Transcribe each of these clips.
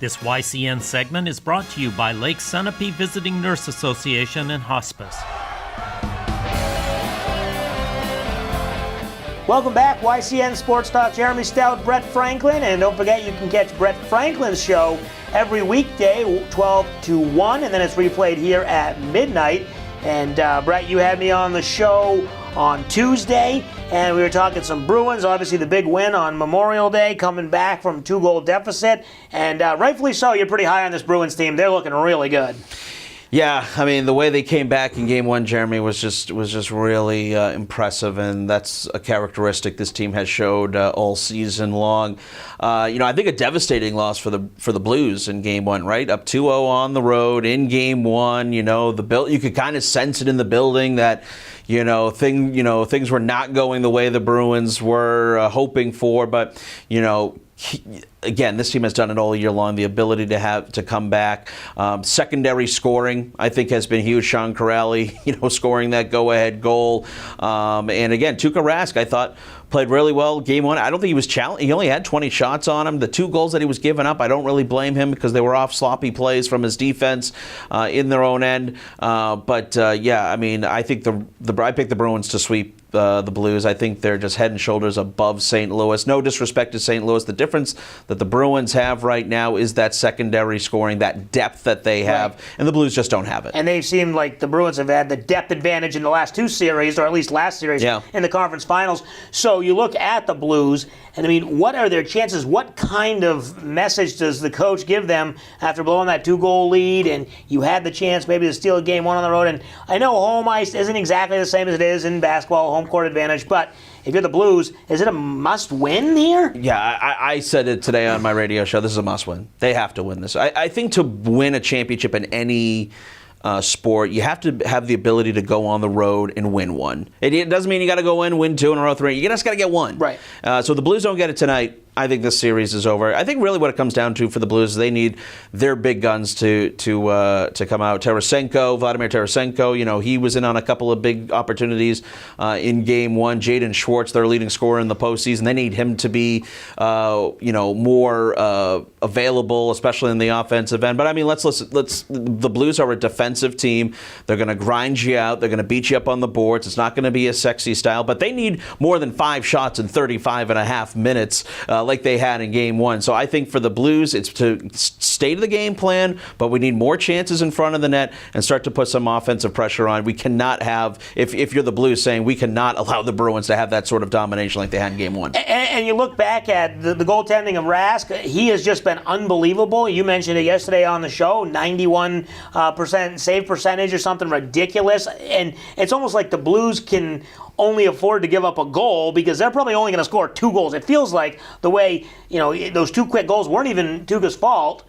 This YCN segment is brought to you by Lake Sunapee Visiting Nurse Association and Hospice. Welcome back, YCN Sports Talk. Jeremy Stout, Brett Franklin, and don't forget you can catch Brett Franklin's show every weekday, 12 to 1, and then it's replayed here at midnight. And Brett, you had me on the show on Tuesday, and we were talking some Bruins. Obviously, the big win on Memorial Day, coming back from 2-goal deficit, and rightfully so. You're pretty high on this Bruins team. They're looking really good. Yeah, I mean, the way they came back in Game 1, Jeremy, was just really impressive, and that's a characteristic this team has showed all season long. I think a devastating loss for the Blues in Game 1, right? Up 2-0 on the road in Game 1. You could kind of sense it in the building that things were not going the way the Bruins were hoping for, but again, this team has done it all year long. The ability to come back, secondary scoring, I think, has been huge. Sean Corrali, scoring that go-ahead goal, and again, Tuukka Rask, I thought, played really well Game 1. I don't think he was challenged. He only had 20 shots on him. The 2 goals that he was giving up, I don't really blame him because they were off sloppy plays from his defense in their own end. I think I picked the Bruins to sweep the Blues. I think they're just head and shoulders above St. Louis. No disrespect to St. Louis. The difference that the Bruins have right now is that secondary scoring, that depth that they have, right, and the Blues just don't have it. And they've seemed like the Bruins have had the depth advantage in the last 2 series, or at least last series, in the conference finals. So you look at the Blues, and I mean, what are their chances? What kind of message does the coach give them after blowing that 2-goal lead, and you had the chance maybe to steal Game 1 on the road? And I know home ice isn't exactly the same as it is in basketball, home court advantage, but if you're the Blues, is it a must-win here? Yeah, I said it today on my radio show. This is a must-win. They have to win this. I think to win a championship in any sport, you have to have the ability to go on the road and win one. It doesn't mean you got to go win 2 in a row, 3. You just got to get one. Right. So the Blues don't get it tonight. I think this series is over. I think really what it comes down to for the Blues is they need their big guns to come out. Vladimir Tarasenko, he was in on a couple of big opportunities in Game 1. Jaden Schwartz, their leading scorer in the postseason, they need him to be more available, especially in the offensive end. But I mean, let's the Blues are a defensive team. They're going to grind you out. They're going to beat you up on the boards. It's not going to be a sexy style, but they need more than 5 shots in 35 and a half minutes. Like they had in Game 1. So I think for the Blues, it's to stay to the game plan, but we need more chances in front of the net and start to put some offensive pressure on. We cannot have, if you're the Blues, saying we cannot allow the Bruins to have that sort of domination like they had in Game 1. And you look back at the goaltending of Rask, he has just been unbelievable. You mentioned it yesterday on the show, 91% save percentage or something ridiculous. And it's almost like the Blues can only afford to give up a goal because they're probably only going to score 2 goals. It feels like the way, those 2 quick goals weren't even Tuukka's fault,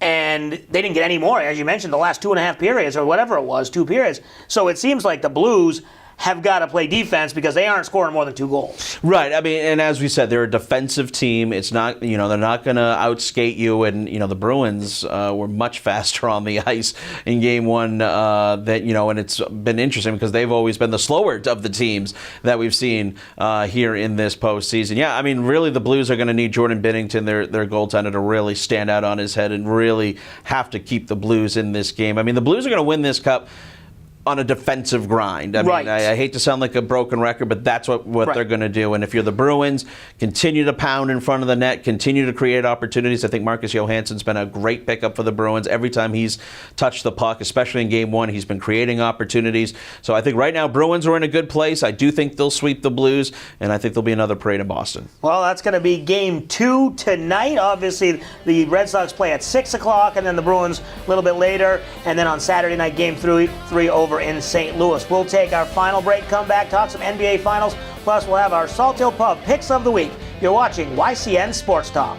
and they didn't get any more, as you mentioned, the last 2.5 periods or whatever it was, 2 periods. So it seems like the Blues have got to play defense because they aren't scoring more than 2 goals. Right. I mean, and as we said, they're a defensive team. It's not, they're not going to outskate you. And, the Bruins were much faster on the ice in Game 1 and it's been interesting because they've always been the slower of the teams that we've seen here in this postseason. Yeah, I mean, really the Blues are going to need Jordan Binnington, their goaltender, to really stand out on his head and really have to keep the Blues in this game. I mean, the Blues are going to win this cup on a defensive grind. I mean, I hate to sound like a broken record, but that's what they're going to do. And if you're the Bruins, continue to pound in front of the net, continue to create opportunities. I think Marcus Johansson's been a great pickup for the Bruins. Every time he's touched the puck, especially in Game 1, he's been creating opportunities. So I think right now Bruins are in a good place. I do think they'll sweep the Blues, and I think there'll be another parade in Boston. Well, that's going to be Game 2 tonight. Obviously, the Red Sox play at 6 o'clock, and then the Bruins a little bit later. And then on Saturday night, Game 3 over in St. Louis. We'll take our final break, come back, talk some NBA Finals, plus we'll have our Salt Hill Pub Picks of the Week. You're watching YCN Sports Talk.